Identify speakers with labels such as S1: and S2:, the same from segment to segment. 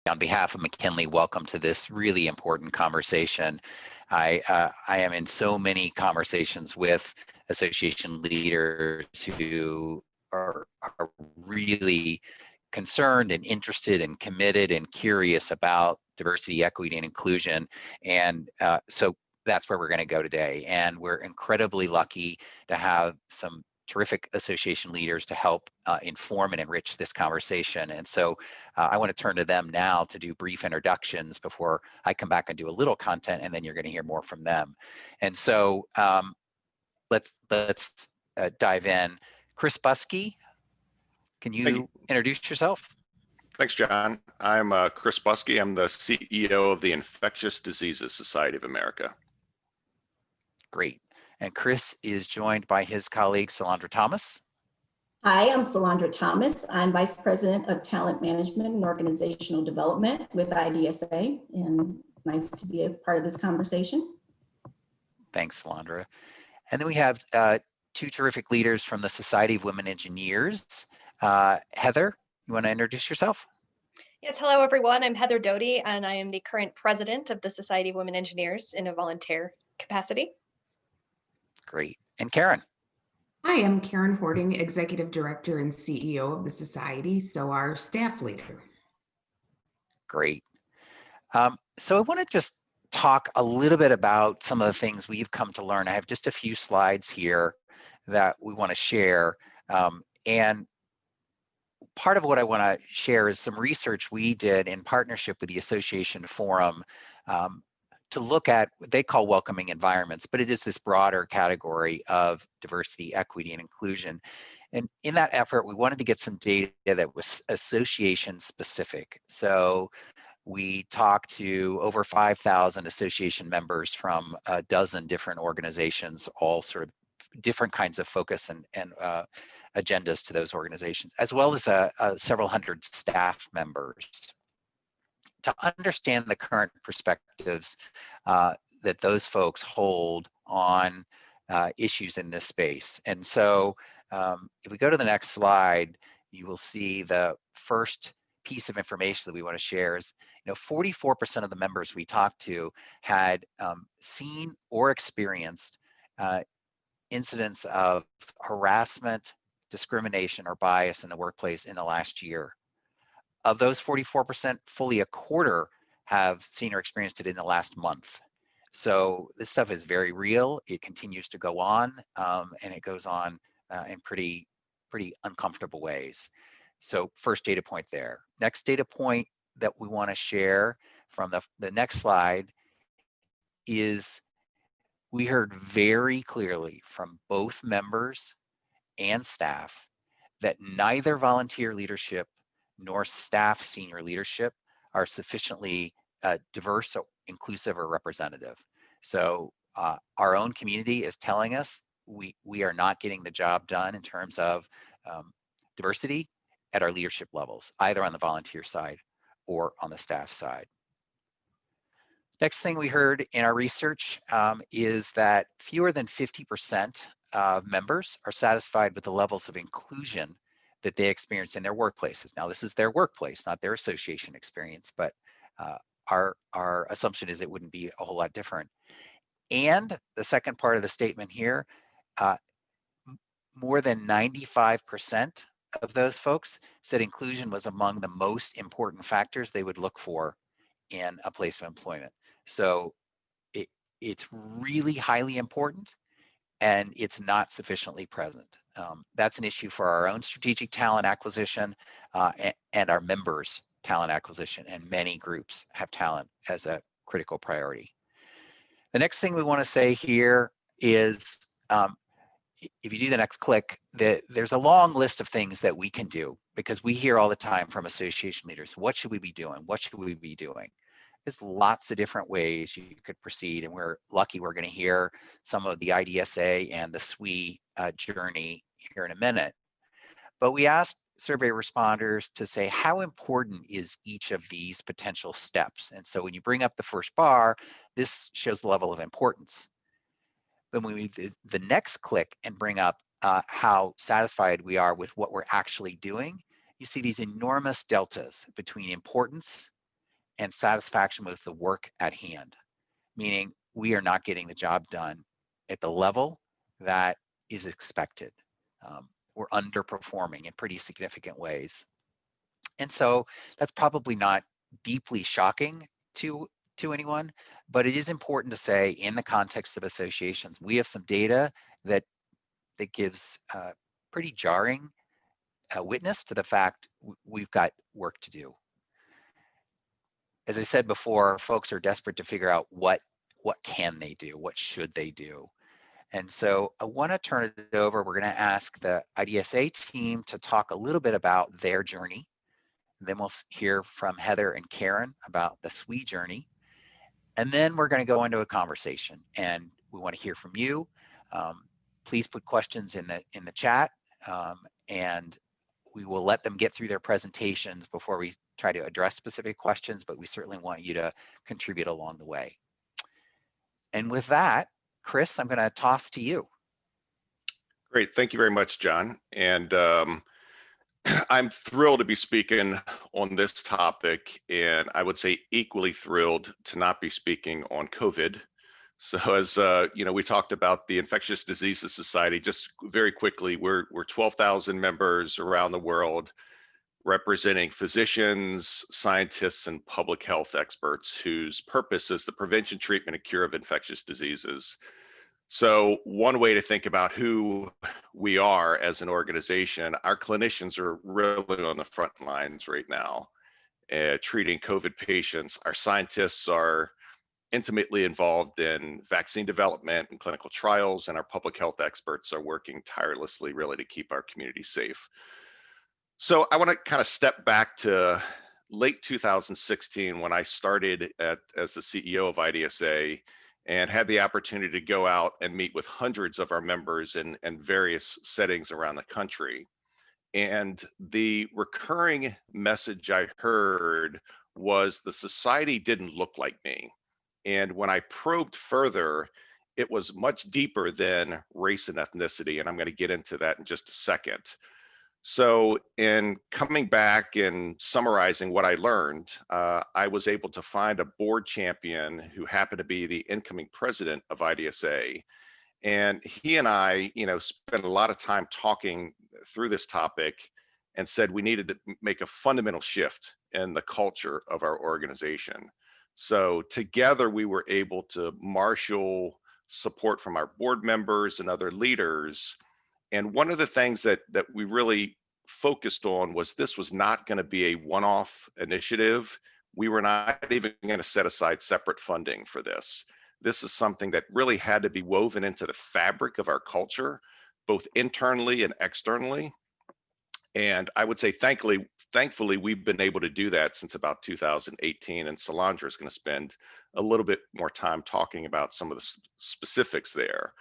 S1: on behalf of McKinley, welcome to this really important conversation. I am in so many conversations with association leaders who are really concerned and interested and committed and curious about diversity, equity, and inclusion. And so that's where we're going to go today. And we're incredibly lucky to have some terrific association leaders to help inform and enrich this conversation. And so I want to turn to them now to do brief introductions before I come back and do a little content, and then you're going to hear more from them. And so let's dive in. Chris Buskey, can you introduce yourself?
S2: Thanks, John. I'm Chris Buskey. I'm the CEO of the Infectious Diseases Society of America.
S1: Great. And Chris is joined by his colleague, Salandra Thomas.
S3: Hi, I'm Salandra Thomas. I'm Vice President of Talent Management and Organizational Development with IDSA, and nice to be a part of this conversation.
S1: Thanks, Salandra. And then we have two terrific leaders from the Society of Women Engineers. Heather, you want to introduce yourself?
S4: Yes, hello everyone. I'm Heather Doty, and I am the current president of the Society of Women Engineers in a volunteer capacity.
S1: Great. And Karen?
S5: I am Karen Hoarding, Executive Director and CEO of the Society, so our staff leader.
S1: Great. So I want to just talk a little bit about some of the things we've come to learn. I have just a few slides here that we want to share. And part of what I want to share is some research we did in partnership with the Association Forum to look at what they call welcoming environments, but it is this broader category of diversity, equity, and inclusion. And in that effort, we wanted to get some data that was association specific. So we talked to over 5,000 association members from a dozen different organizations, all sort of different kinds of focus and agendas to those organizations, as well as several hundred staff members, to understand the current perspectives that those folks hold on issues in this space. And so if we go to the next slide, you will see the first piece of information that we want to share is, 44% of the members we talked to had seen or experienced incidents of harassment, discrimination, or bias in the workplace in the last year. Of those 44%, fully a quarter have seen or experienced it in the last month. So this stuff is very real. It continues to go on, and it goes on in pretty uncomfortable ways. So first data point there. Next data point that we want to share from the next slide is we heard very clearly from both members and staff that neither volunteer leadership nor staff senior leadership are sufficiently diverse, or inclusive, or representative. So our own community is telling us we are not getting the job done in terms of diversity at our leadership levels, either on the volunteer side or on the staff side. Next thing we heard in our research is that fewer than 50% of members are satisfied with the levels of inclusion that they experience in their workplaces. Now, this is their workplace, not their association experience, but our assumption is it wouldn't be a whole lot different. And the second part of the statement here, more than 95% of those folks said inclusion was among the most important factors they would look for in a place of employment. So it's really highly important, and it's not sufficiently present. That's an issue for our own strategic talent acquisition and our members' talent acquisition, and many groups have talent as a critical priority. The next thing we want to say here is, if you do the next click, there's a long list of things that we can do, because we hear all the time from association leaders, what should we be doing? What should we be doing? There's lots of different ways you could proceed, and we're lucky we're going to hear some of the IDSA and the SWE journey here in a minute. But we asked survey responders to say, how important is each of these potential steps? And so when you bring up the first bar, this shows the level of importance. Then when we do the next click and bring up how satisfied we are with what we're actually doing, you see these enormous deltas between importance and satisfaction with the work at hand, meaning we are not getting the job done at the level that is expected. We're underperforming in pretty significant ways. And so that's probably not deeply shocking to anyone, but it is important to say in the context of associations, we have some data that gives pretty jarring witness to the fact we've got work to do. As I said before, folks are desperate to figure out what can they do, what should they do. And so I want to turn it over. We're going to ask the IDSA team to talk a little bit about their journey. Then we'll hear from Heather and Karen about the SWE journey. And then we're going to go into a conversation, and we want to hear from you. Please put questions in the chat, and we will let them get through their presentations before we try to address specific questions, but we certainly want you to contribute along the way. And with that, Chris, I'm going to toss to you.
S2: Great. Thank you very much, John. And I'm thrilled to be speaking on this topic, and I would say equally thrilled to not be speaking on COVID. So as we talked about the Infectious Diseases Society, just very quickly, we're 12,000 members around the world, representing physicians, scientists, and public health experts whose purpose is the prevention, treatment, and cure of infectious diseases. So one way to think about who we are as an organization, our clinicians are really on the front lines right now, treating COVID patients. Our scientists are intimately involved in vaccine development and clinical trials, and our public health experts are working tirelessly really to keep our community safe. So I want to kind of step back to late 2016 when I started as the CEO of IDSA, and had the opportunity to go out and meet with hundreds of our members in various settings around the country. And the recurring message I heard was the society didn't look like me. And when I probed further, it was much deeper than race and ethnicity. And I'm going to get into that in just a second. So in coming back and summarizing what I learned, I was able to find a board champion who happened to be the incoming president of IDSA. And he and I, spent a lot of time talking through this topic and said we needed to make a fundamental shift in the culture of our organization. So together we were able to marshal support from our board members and other leaders. And one of the things that we really focused on was this was not going to be a one-off initiative. We were not even going to set aside separate funding for this. This is something that really had to be woven into the fabric of our culture, both internally and externally. And I would say, thankfully, we've been able to do that since about 2018. And Solandra is going to spend a little bit more time talking about some of the specifics there.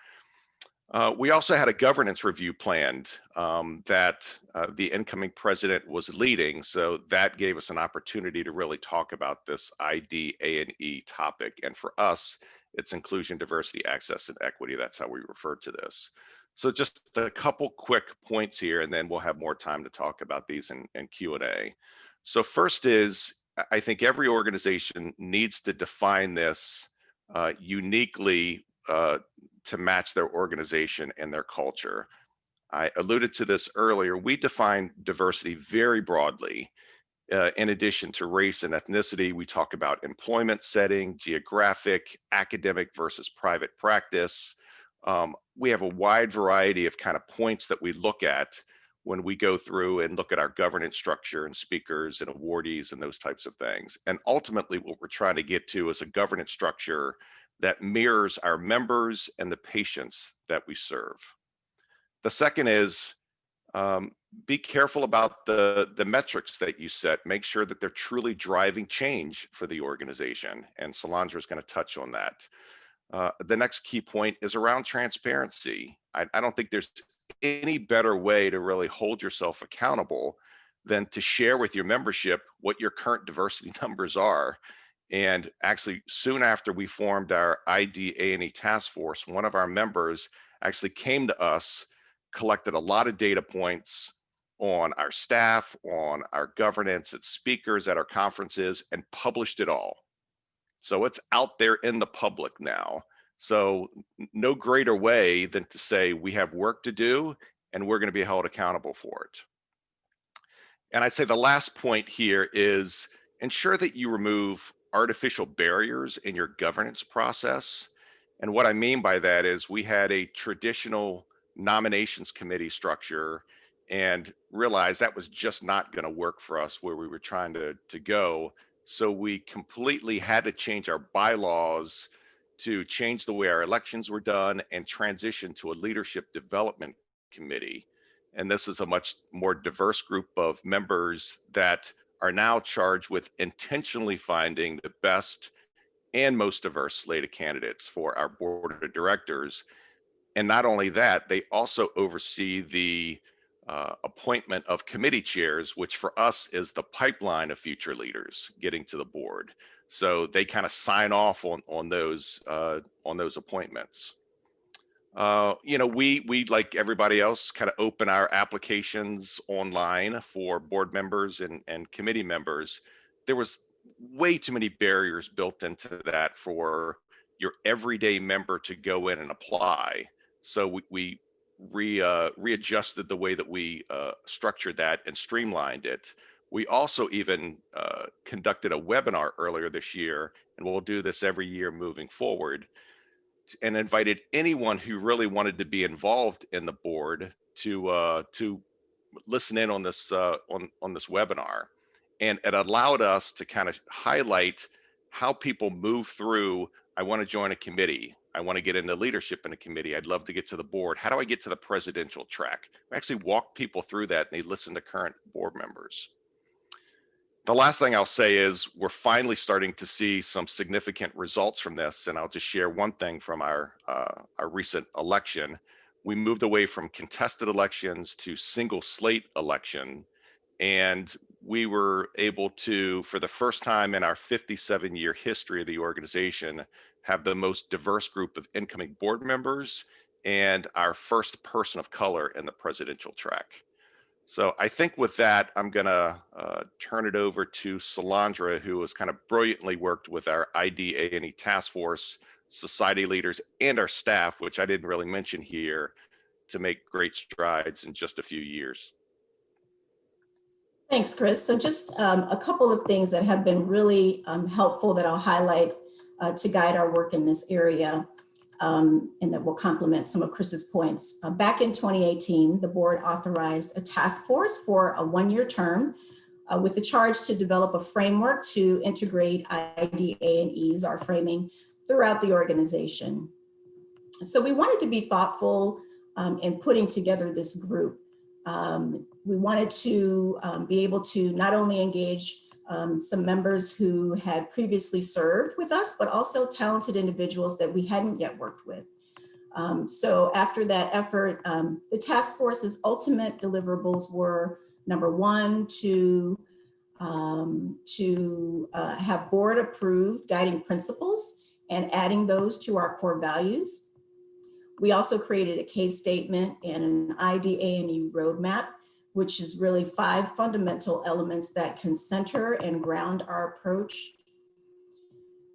S2: We also had a governance review planned that the incoming president was leading. So that gave us an opportunity to really talk about this IDA&E topic. And for us, it's inclusion, diversity, access, and equity. That's how we refer to this. So just a couple quick points here, and then we'll have more time to talk about these in Q&A. So first is, I think every organization needs to define this uniquely to match their organization and their culture. I alluded to this earlier. We define diversity very broadly. In addition to race and ethnicity, we talk about employment setting, geographic, academic versus private practice. We have a wide variety of kind of points that we look at when we go through and look at our governance structure and speakers and awardees and those types of things. And ultimately, what we're trying to get to is a governance structure that mirrors our members and the patients that we serve. The second is be careful about the metrics that you set. Make sure that they're truly driving change for the organization. And Solandra is going to touch on that. The next key point is around transparency. I don't think there's any better way to really hold yourself accountable than to share with your membership what your current diversity numbers are. And actually, soon after we formed our IDA&E task force, one of our members actually came to us, collected a lot of data points on our staff, on our governance, its speakers at our conferences, and published it all. So it's out there in the public now. So no greater way than to say we have work to do and we're going to be held accountable for it. And I'd say the last point here is ensure that you remove artificial barriers in your governance process. And what I mean by that is we had a traditional nominations committee structure and realized that was just not going to work for us where we were trying to go. So we completely had to change our bylaws to change the way our elections were done and transition to a leadership development committee. And this is a much more diverse group of members that are now charged with intentionally finding the best and most diverse slate of candidates for our board of directors. And not only that, they also oversee the appointment of committee chairs, which for us is the pipeline of future leaders getting to the board. So they kind of sign off on those appointments. You know, we like everybody else kind of open our applications online for board members and committee members. There was way too many barriers built into that for your everyday member to go in and apply. So we readjusted the way that we structured that and streamlined it. We also even conducted a webinar earlier this year, and we'll do this every year moving forward, and invited anyone who really wanted to be involved in the board to listen in on this on this webinar. And it allowed us to kind of highlight how people move through. I want to join a committee. I want to get into leadership in a committee. I'd love to get to the board. How do I get to the presidential track? We actually walk people through that, and they listen to current board members. The last thing I'll say is we're finally starting to see some significant results from this. And I'll just share one thing from our recent election. We moved away from contested elections to single slate election. And we were able to, for the first time in our 57-year history of the organization, have the most diverse group of incoming board members and our first person of color in the presidential track. So I think with that, I'm gonna turn it over to Salandra, who has kind of brilliantly worked with our IDSA task force, society leaders, and our staff, which I didn't really mention here, to make great strides in just a few years.
S3: Thanks, Chris. So just a couple of things that have been really helpful that I'll highlight to guide our work in this area, and that will complement some of Chris's points. Back in 2018, the board authorized a task force for a one-year term with the charge to develop a framework to integrate IDA and E's, our framing, throughout the organization. So we wanted to be thoughtful in putting together this group. We wanted to be able to not only engage some members who had previously served with us, but also talented individuals that we hadn't yet worked with. So after that effort, the task force's ultimate deliverables were, number one, to have board approved guiding principles and adding those to our core values. We also created a case statement and an IDA&E roadmap, which is really 5 fundamental elements that can center and ground our approach.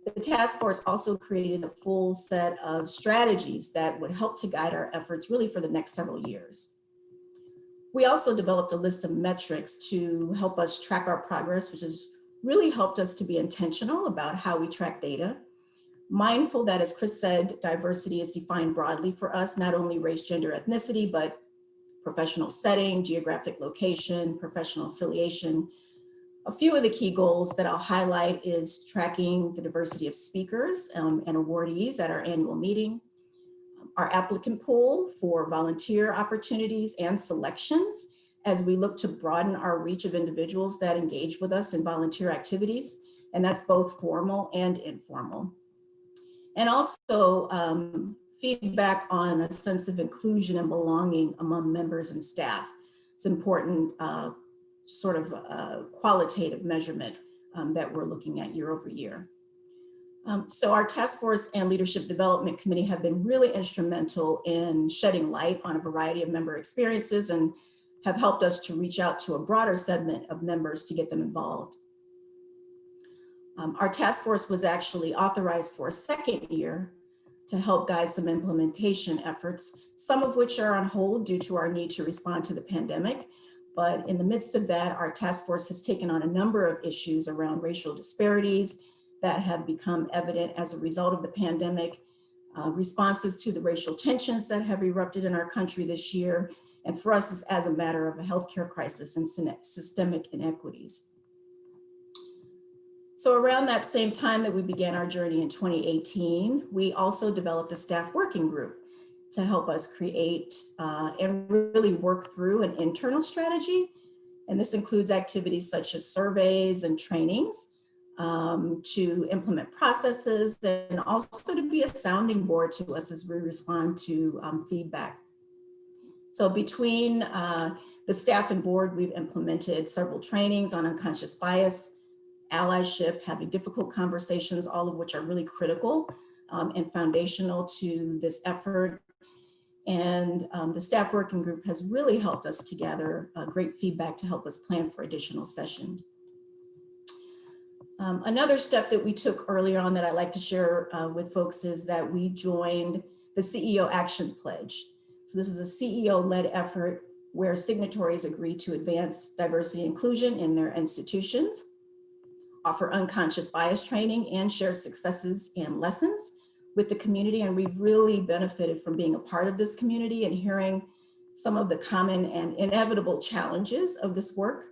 S3: The task force also created a full set of strategies that would help to guide our efforts really for the next several years. We also developed a list of metrics to help us track our progress, which has really helped us to be intentional about how we track data. Mindful that, as Chris said, diversity is defined broadly for us, not only race, gender, ethnicity, but professional setting, geographic location, professional affiliation. A few of the key goals that I'll highlight is tracking the diversity of speakers and awardees at our annual meeting, our applicant pool for volunteer opportunities and selections as we look to broaden our reach of individuals that engage with us in volunteer activities, and that's both formal and informal. And also feedback on a sense of inclusion and belonging among members and staff. It's important sort of qualitative measurement that we're looking at year over year. So our task force and leadership development committee have been really instrumental in shedding light on a variety of member experiences and have helped us to reach out to a broader segment of members to get them involved. Our task force was actually authorized for a second year to help guide some implementation efforts, some of which are on hold due to our need to respond to the pandemic. But in the midst of that, our task force has taken on a number of issues around racial disparities that have become evident as a result of the pandemic, responses to the racial tensions that have erupted in our country this year, and for us as a matter of a healthcare crisis and systemic inequities. So around that same time that we began our journey in 2018, we also developed a staff working group to help us create and really work through an internal strategy. And this includes activities such as surveys and trainings to implement processes, and also to be a sounding board to us as we respond to feedback. So between the staff and board, we've implemented several trainings on unconscious bias, allyship, having difficult conversations, all of which are really critical and foundational to this effort. And the staff working group has really helped us to gather great feedback to help us plan for additional sessions. Another step that we took earlier on that I'd like to share with folks is that we joined the CEO Action Pledge. So this is a CEO-led effort where signatories agree to advance diversity and inclusion in their institutions, offer unconscious bias training, and share successes and lessons with the community. And we've really benefited from being a part of this community and hearing some of the common and inevitable challenges of this work.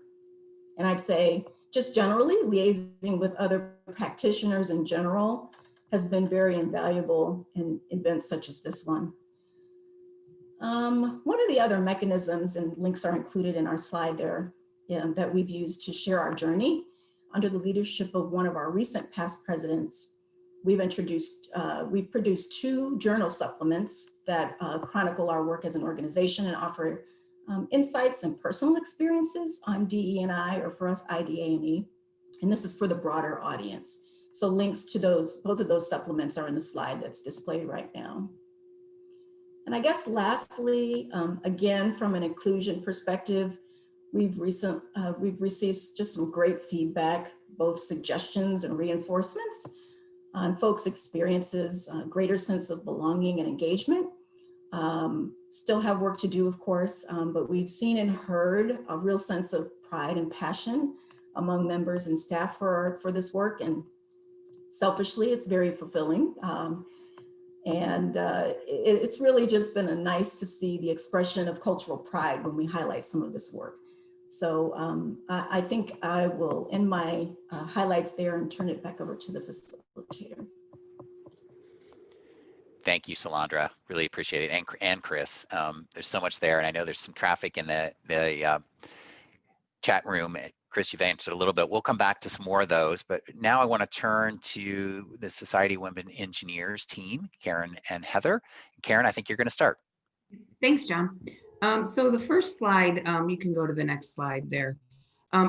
S3: And I'd say just generally liaising with other practitioners in general has been very invaluable in events such as this one. One of the other mechanisms, and links are included in our slide there, that we've used to share our journey under the leadership of one of our recent past presidents. We've produced 2 journal supplements that chronicle our work as an organization and offer insights and personal experiences on DE&I, or for us, IDA&E. And this is for the broader audience. So links to both of those supplements are in the slide that's displayed right now. And I guess lastly, again, from an inclusion perspective, we've received just some great feedback, both suggestions and reinforcements on folks' experiences, greater sense of belonging and engagement. Still have work to do, of course, but we've seen and heard a real sense of pride and passion among members and staff for this work. And selfishly, it's very fulfilling. It's really just been nice to see the expression of cultural pride when we highlight some of this work. So I think I will end my highlights there and turn it back over to the facilitator.
S1: Thank you, Salandra. Really appreciate it. And Chris, there's so much there. And I know there's some traffic in the chat room. Chris, you've answered a little bit. We'll come back to some more of those, but now I want to turn to the Society of Women Engineers team, Karen and Heather. Karen, I think you're going to start.
S5: Thanks, John. So the first slide, you can go to the next slide there,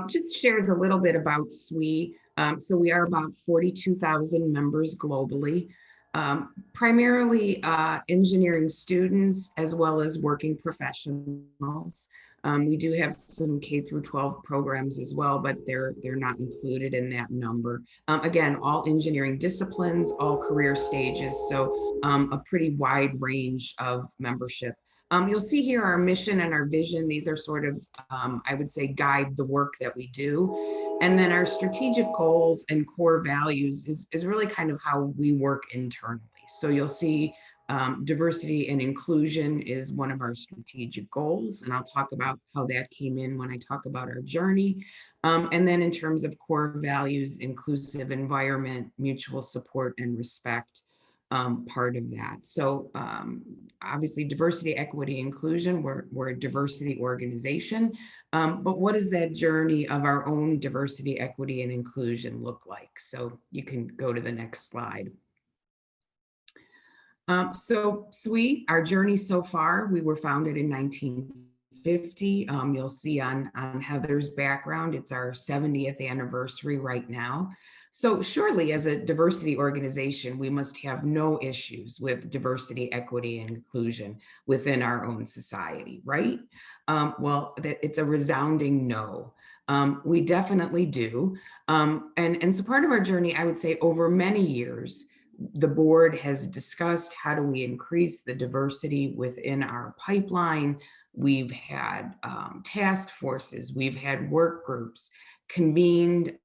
S5: just shares a little bit about SWE. So we are about 42,000 members globally, primarily engineering students as well as working professionals. We do have some K through 12 programs as well, but they're not included in that number. Again, all engineering disciplines, all career stages, so a pretty wide range of membership. You'll see here our mission and our vision. These are sort of, I would say, guide the work that we do. And then our strategic goals and core values is really kind of how we work internally. So you'll see diversity and inclusion is one of our strategic goals. And I'll talk about how that came in when I talk about our journey. And then in terms of core values, inclusive environment, mutual support, and respect. Part of that. So obviously diversity, equity, inclusion, we're a diversity organization, but what does that journey of our own diversity, equity, and inclusion look like? So you can go to the next slide. So SWE, our journey so far, we were founded in 19 50. You'll see on Heather's background, it's our 70th anniversary right now. So surely as a diversity organization, we must have no issues with diversity, equity, and inclusion within our own society, right? Well, it's a resounding no. We definitely do. And so part of our journey, I would say over many years, the board has discussed how do we increase the diversity within our pipeline. We've had task forces, we've had work groups convened,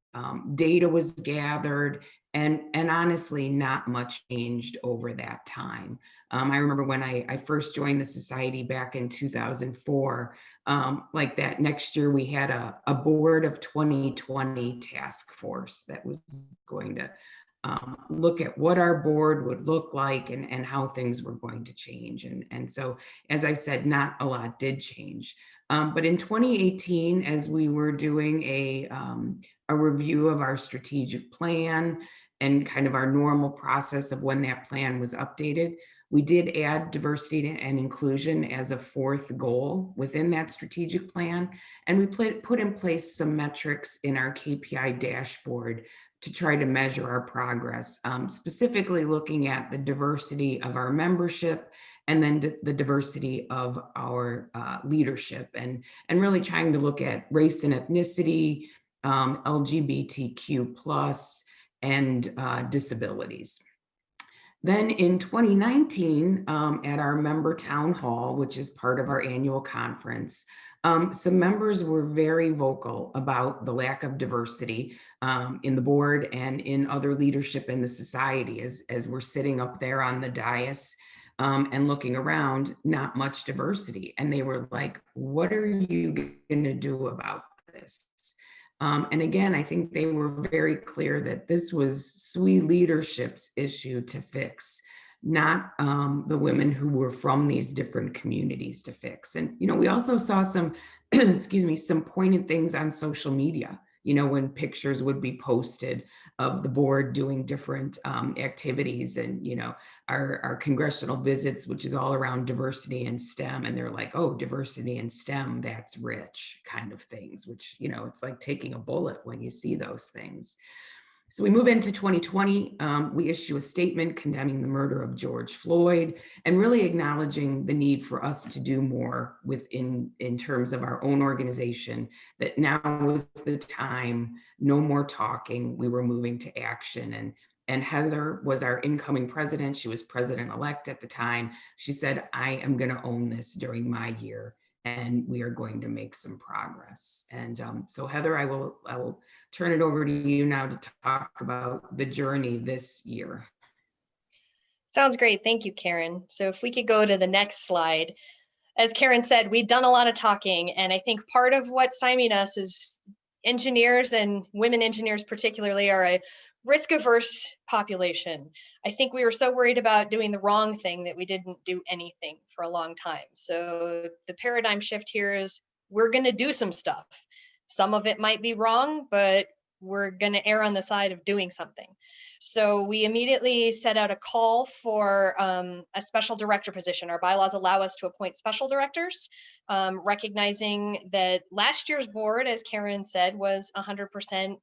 S5: data was gathered, and honestly, not much changed over that time. I remember when I first joined the society back in 2004, like that next year we had a board of 2020 task force that was going to look at what our board would look like and how things were going to change. And so, as I said, not a lot did change. But in 2018, as we were doing a review of our strategic plan and kind of our normal process of when that plan was updated, we did add diversity and inclusion as a fourth goal within that strategic plan. And we put in place some metrics in our KPI dashboard to try to measure our progress, specifically looking at the diversity of our membership and then the diversity of our leadership, and really trying to look at race and ethnicity, LGBTQ plus, and disabilities. Then in 2019, at our member town hall, which is part of our annual conference, some members were very vocal about the lack of diversity in the board and in other leadership in the society. As we're sitting up there on the dais and looking around, not much diversity. And they were like, what are you going to do about this? And again, I think they were very clear that this was SWE leadership's issue to fix, not the women who were from these different communities to fix. And, you know, we also saw some, excuse me, some pointed things on social media, you know, when pictures would be posted of the board doing different activities and, you know, our congressional visits, which is all around diversity and STEM. And they're like, oh, diversity and STEM, that's rich kind of things, which, you know, it's like taking a bullet when you see those things. So we move into 2020, we issue a statement condemning the murder of George Floyd and really acknowledging the need for us to do more in terms of our own organization, that now was the time, no more talking, we were moving to action. And Heather was our incoming president. She was president-elect at the time. She said, I am going to own this during my year, and we are going to make some progress. And so Heather, I will turn it over to you now to talk about the journey this year.
S4: Sounds great. Thank you, Karen. So if we could go to the next slide. As Karen said, we've done a lot of talking, and I think part of what's stymieing us is engineers, and women engineers particularly, are a risk-averse population. I think we were so worried about doing the wrong thing that we didn't do anything for a long time. So the paradigm shift here is we're going to do some stuff. Some of it might be wrong, but we're going to err on the side of doing something. So we immediately set out a call for a special director position. Our bylaws allow us to appoint special directors, recognizing that last year's board, as Karen said, was 100%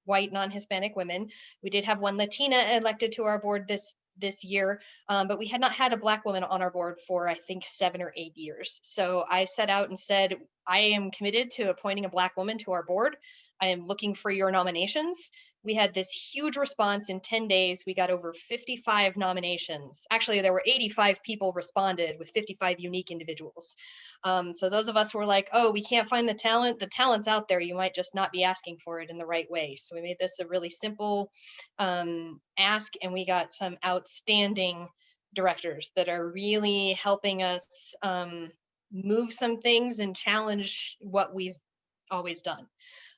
S4: white, non-Hispanic women. We did have one Latina elected to our board this year, but we had not had a Black woman on our board for, I think, 7 or 8 years. So I set out and said, I am committed to appointing a Black woman to our board. I am looking for your nominations. We had this huge response in 10 days. We got over 55 nominations. Actually, there were 85 people responded with 55 unique individuals. So those of us who were like, oh, we can't find the talent's out there. You might just not be asking for it in the right way. So we made this a really simple ask, and we got some outstanding directors that are really helping us move some things and challenge what we've always done.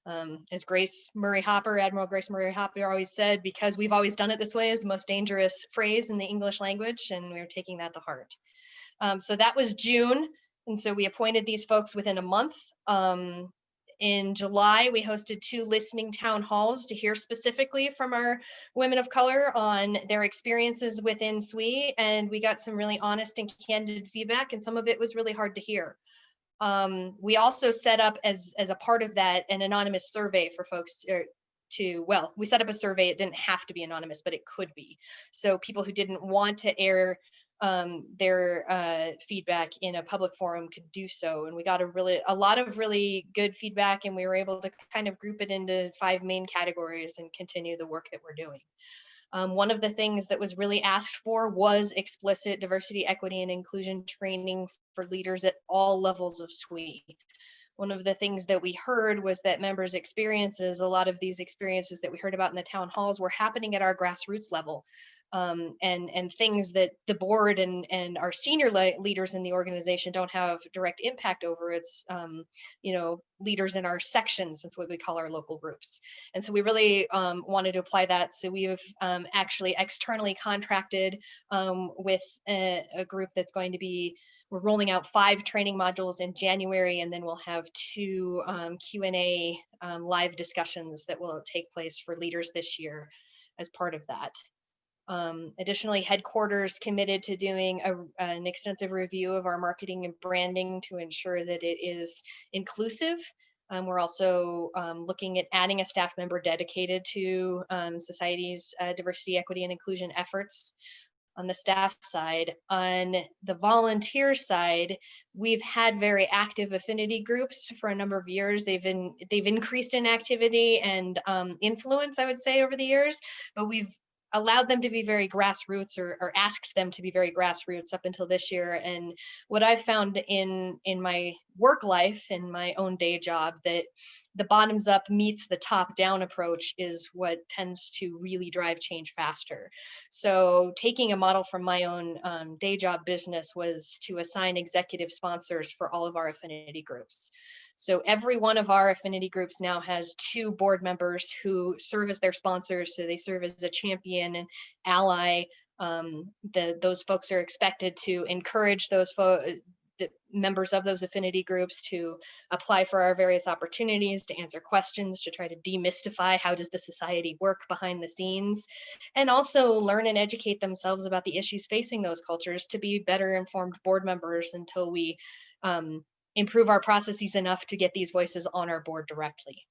S4: As Admiral Grace Murray Hopper always said, because we've always done it this way is the most dangerous phrase in the English language, and we're taking that to heart. So that was June, and so we appointed these folks within a month. In July, we hosted 2 listening town halls to hear specifically from our women of color on their experiences within SWE, and we got some really honest and candid feedback, and some of it was really hard to hear. We also set up as a part of that an anonymous survey for folks well, we set up a survey. It didn't have to be anonymous, but it could be. So people who didn't want to air their feedback in a public forum could do so. And we got a lot of really good feedback, and we were able to kind of group it into 5 main categories and continue the work that we're doing. One of the things that was really asked for was explicit diversity, equity, and inclusion training for leaders at all levels of SWE. One of the things that we heard was that members' experiences, a lot of these experiences that we heard about in the town halls, were happening at our grassroots level. And things that the board and our senior leaders in the organization don't have direct impact over. It's leaders in our sections. That's what we call our local groups. And so we really wanted to apply that. So we have actually externally contracted with a group that's going to be, we're rolling out 5 training modules in January, and then we'll have 2 Q&A live discussions that will take place for leaders this year as part of that. Additionally, headquarters committed to doing an extensive review of our marketing and branding to ensure that it is inclusive. We're also looking at adding a staff member dedicated to society's diversity, equity, and inclusion efforts on the staff side. On the volunteer side, we've had very active affinity groups for a number of years. They've increased in activity and influence, I would say, over the years, but we've allowed them to be very grassroots, or asked them to be very grassroots up until this year. And what I've found in my work life, in my own day job, that the bottoms up meets the top down approach is what tends to really drive change faster. So taking a model from my own day job business was to assign executive sponsors for all of our affinity groups. So every one of our affinity groups now has 2 board members who serve as their sponsors. So they serve as a champion and ally. Those folks are expected to encourage the members of those affinity groups to apply for our various opportunities, to answer questions, to try to demystify how does the society work behind the scenes, and also learn and educate themselves about the issues facing those cultures to be better informed board members until we improve our processes enough to get these voices on our board directly.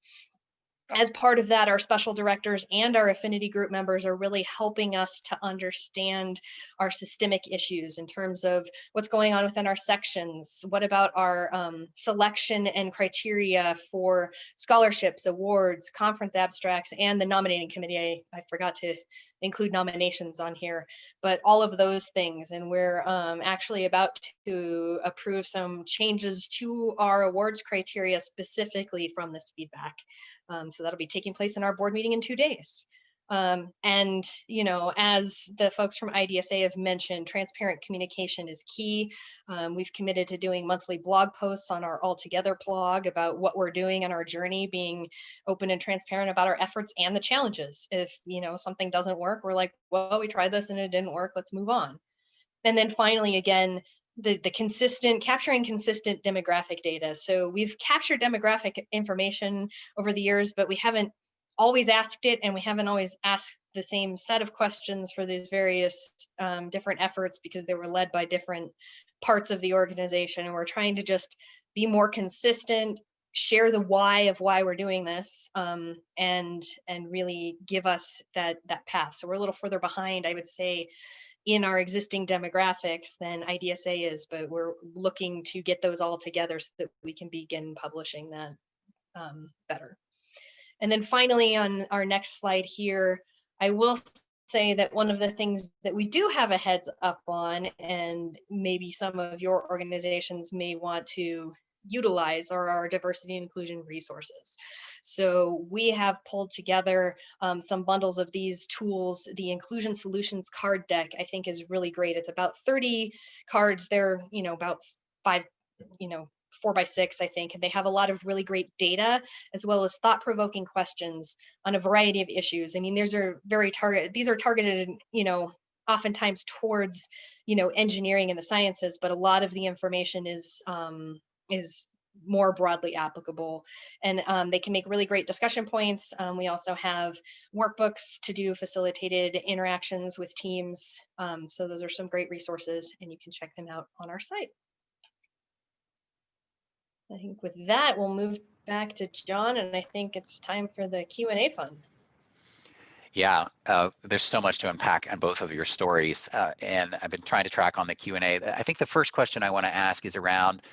S4: As part of that, our special directors and our affinity group members are really helping us to understand our systemic issues in terms of what's going on within our sections. What about our selection and criteria for scholarships, awards, conference abstracts, and the nominating committee? I forgot to include nominations on here, but all of those things. And we're actually about to approve some changes to our awards criteria specifically from this feedback. So that'll be taking place in our board meeting in 2 days. And, as the folks from IDSA have mentioned, transparent communication is key. We've committed to doing monthly blog posts on our All Together blog about what we're doing on our journey, being open and transparent about our efforts and the challenges. If, something doesn't work, we're like, well, we tried this and it didn't work, let's move on. And then finally, again, the capturing consistent demographic data. So we've captured demographic information over the years, but we haven't always asked it, and we haven't always asked the same set of questions for these various different efforts because they were led by different parts of the organization. And we're trying to just be more consistent, share the why of why we're doing this, and really give us that path. So we're a little further behind, I would say, in our existing demographics than IDSA is, but we're looking to get those all together so that we can begin publishing that better. And then finally, on our next slide here, I will say that one of the things that we do have a heads up on, and maybe some of your organizations may want to utilize, are our diversity and inclusion resources. So we have pulled together some bundles of these tools. The Inclusion Solutions card deck, I think, is really great. It's about 30 cards. They're, about 4 by 6, I think, and they have a lot of really great data as well as thought-provoking questions on a variety of issues. I mean, these are targeted, oftentimes towards, engineering and the sciences, but a lot of the information is more broadly applicable, and they can make really great discussion points. We also have workbooks to do facilitated interactions with teams. So those are some great resources, and you can check them out on our site. I think with that, we'll move back to John, and I think it's time for the Q&A fund.
S1: Yeah, there's so much to unpack on both of your stories, and I've been trying to track on the Q&A. I think the first question I want to ask is around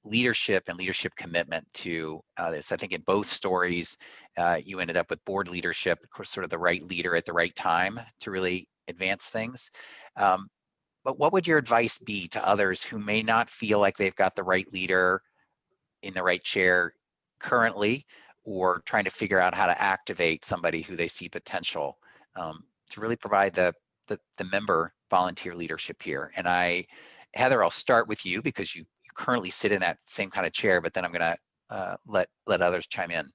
S1: leadership and leadership commitment to this. I think in both stories, you ended up with board leadership, of course, sort of the right leader at the right time to really advance things. But what would your advice be to others who may not feel like they've got the right leader in the right chair currently, or trying to figure out how to activate somebody who they see potential to really provide the member volunteer leadership here? And Heather, I'll start with you because you currently sit in that same kind of chair, but then I'm gonna let others chime in.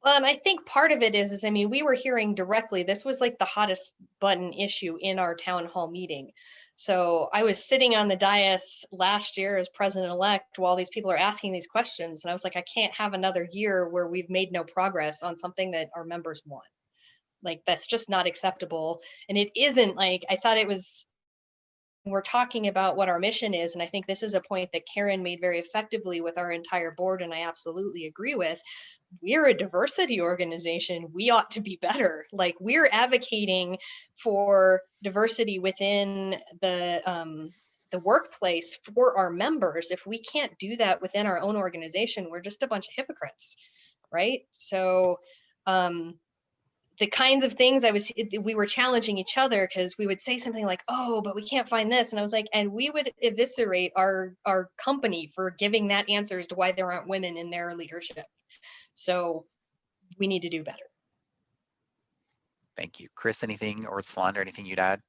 S4: Well, and I think part of it is, I mean, we were hearing directly, this was like the hottest button issue in our town hall meeting. So I was sitting on the dais last year as president-elect while these people are asking these questions. And I was like, I can't have another year where we've made no progress on something that our members want. Like, that's just not acceptable. And it isn't like, I thought it was, we're talking about what our mission is. And I think this is a point that Karen made very effectively with our entire board, and I absolutely agree with. We're a diversity organization. We ought to be better. Like, we're advocating for diversity within the workplace for our members. If we can't do that within our own organization, we're just a bunch of hypocrites, right? So the kinds of things we were challenging each other, because we would say something like, oh, but we can't find this. And I was like, and we would eviscerate our company for giving that answer as to why there aren't women in their leadership. So we need to do better.
S1: Thank you. Chris, anything, or Salandra, anything you'd add?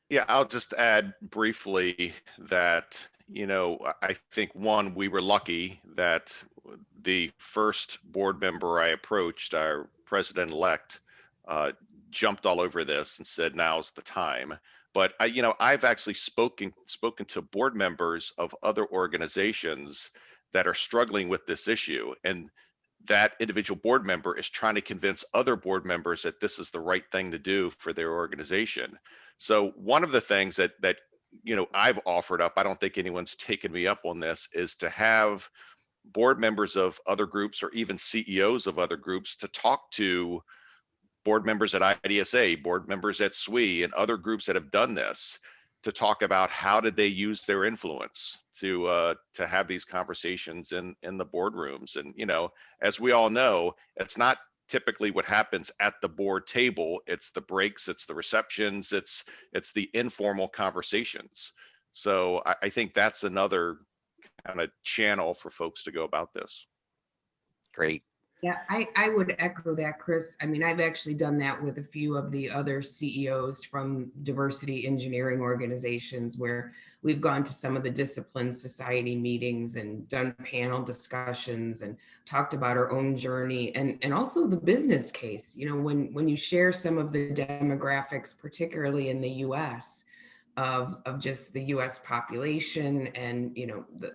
S2: Yeah, I'll just add briefly that, you know, I think one, we were lucky that the first board member I approached, our president-elect, jumped all over this and said, now's the time. But I've actually spoken to board members of other organizations that are struggling with this issue, and that individual board member is trying to convince other board members that this is the right thing to do for their organization. So one of the things that I've offered up, I don't think anyone's taken me up on this, is to have board members of other groups or even CEOs of other groups to talk to board members at IDSA, board members at SWE, and other groups that have done this, to talk about how did they use their influence to have these conversations in the boardrooms. And as we all know, it's not typically what happens at the board table. It's the breaks, it's the receptions, it's the informal conversations. So I think that's another kind of channel for folks to go about this.
S1: Great.
S5: Yeah, I would echo that, Chris. I mean, I've actually done that with a few of the other CEOs from diversity engineering organizations, where we've gone to some of the discipline society meetings and done panel discussions and talked about our own journey and also the business case. When you share some of the demographics, particularly in the US, of just the US population and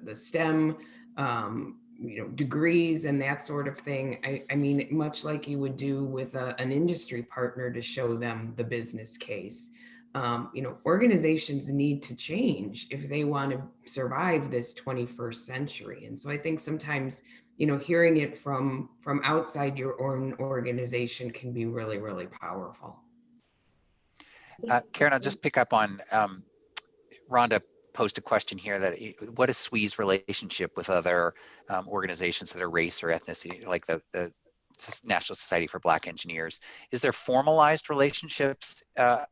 S5: the STEM degrees and that sort of thing. I mean, much like you would do with an industry partner to show them the business case. Organizations need to change if they want to survive this 21st century. And so I think sometimes, hearing it from outside your own organization can be really, really powerful.
S1: Karen, I'll just pick up on Rhonda posed a question here that what is SWE's relationship with other organizations that are race or ethnicity, like the National Society for Black Engineers? Is there formalized relationships? There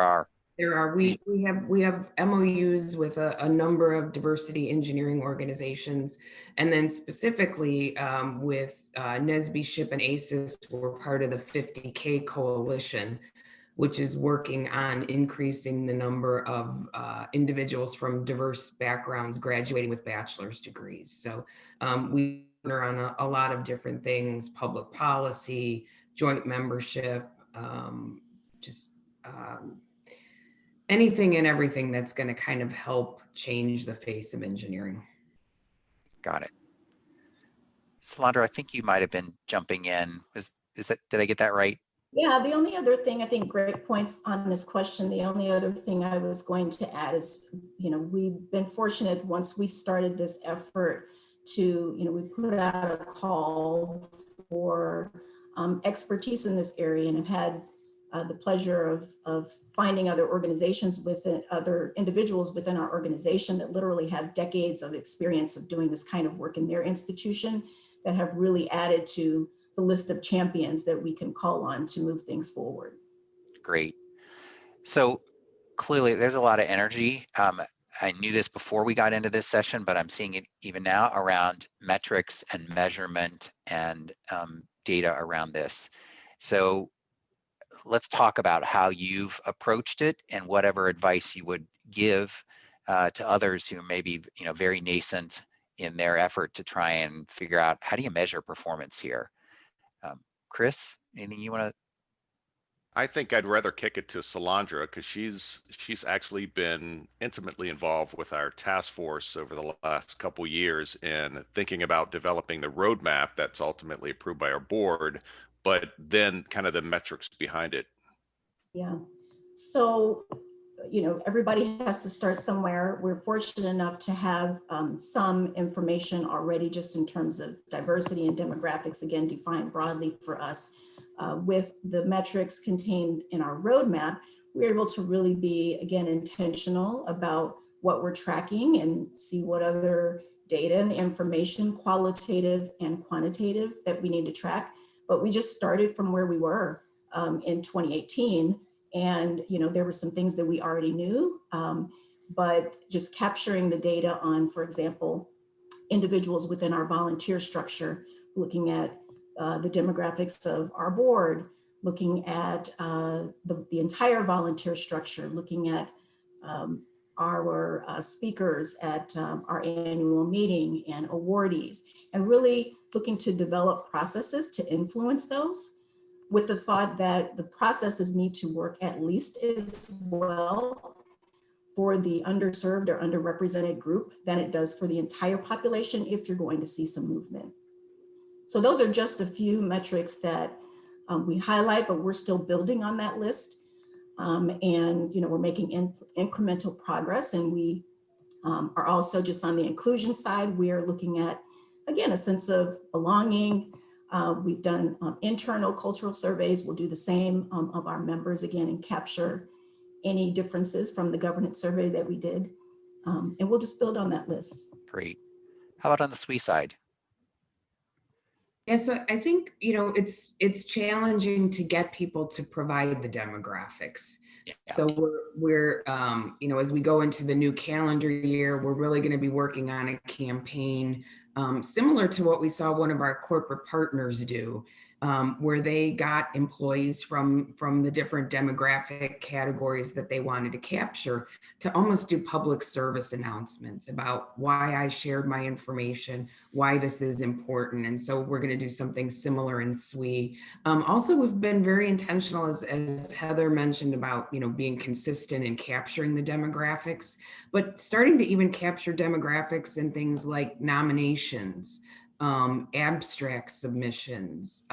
S1: are.
S5: We have MOUs with a number of diversity engineering organizations, and then specifically with NSBE, SHIP, and ACES, we're part of the 50K coalition, which is working on increasing the number of individuals from diverse backgrounds graduating with bachelor's degrees. So we are on a lot of different things: public policy, joint membership, anything and everything that's going to kind of help change the face of engineering.
S1: Got it. Salandra, I think you might have been jumping in. Did I get that right?
S3: Yeah, the only other thing, I think great points on this question. The only other thing I was going to add is, we've been fortunate once we started this effort to, we put out a call for expertise in this area, and have had the pleasure of finding other organizations within, other individuals within our organization that literally have decades of experience of doing this kind of work in their institution, that have really added to the list of champions that we can call on to move things forward.
S1: Great. So clearly there's a lot of energy. I knew this before we got into this session, but I'm seeing it even now around metrics and measurement and data around this. So let's talk about how you've approached it and whatever advice you would give to others who may be, very nascent in their effort to try and figure out how do you measure performance here. Chris, anything you want to?
S2: I think I'd rather kick it to Salandra, because she's actually been intimately involved with our task force over the last couple years in thinking about developing the roadmap that's ultimately approved by our board, but then kind of the metrics behind it.
S3: Yeah. So, everybody has to start somewhere. We're fortunate enough to have some information already just in terms of diversity and demographics, again, defined broadly for us. With the metrics contained in our roadmap, we're able to really be, again, intentional about what we're tracking and see what other data and information, qualitative and quantitative, that we need to track. But we just started from where we were in 2018. And, there were some things that we already knew, but just capturing the data on, for example, individuals within our volunteer structure, looking at the demographics of our board, looking at the entire volunteer structure, looking at our speakers at our annual meeting and awardees, and really looking to develop processes to influence those, with the thought that the processes need to work at least as well for the underserved or underrepresented group than it does for the entire population if you're going to see some movement. So those are just a few metrics that we highlight, but we're still building on that list. And we're making incremental progress, and we are also just on the inclusion side. We are looking at, again, a sense of belonging. We've done internal cultural surveys. We'll do the same of our members again and capture any differences from the governance survey that we did. And we'll just build on that list.
S1: Great. How about on the SWE side?
S5: Yeah, so I think, it's challenging to get people to provide the demographics.
S1: Yeah.
S5: So we're as we go into the new calendar year, we're really going to be working on a campaign similar to what we saw one of our corporate partners do, where they got employees from the different demographic categories that they wanted to capture, to almost do public service announcements about why I shared my information, why this is important. And so we're going to do something similar in SWE. Also, we've been very intentional, as Heather mentioned, about being consistent in capturing the demographics, but starting to even capture demographics in things like nominations, abstract submissions,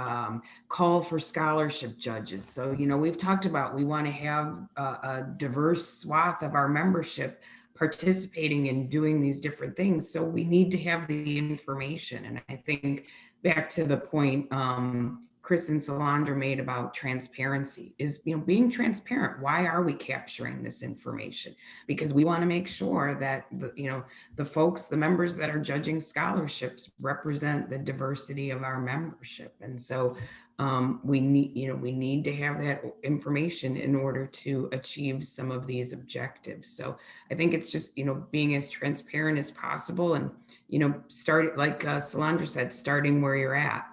S5: call for scholarship judges. So, we've talked about, we want to have a diverse swath of our membership participating in doing these different things. So we need to have the information. And I think back to the point Chris and Salandra made about transparency is, being transparent. Why are we capturing this information? Because we want to make sure that the folks, the members that are judging scholarships represent the diversity of our membership. And so we need to have that information in order to achieve some of these objectives. So I think it's just, being as transparent as possible, and, start, like Salandra said, starting where you're at.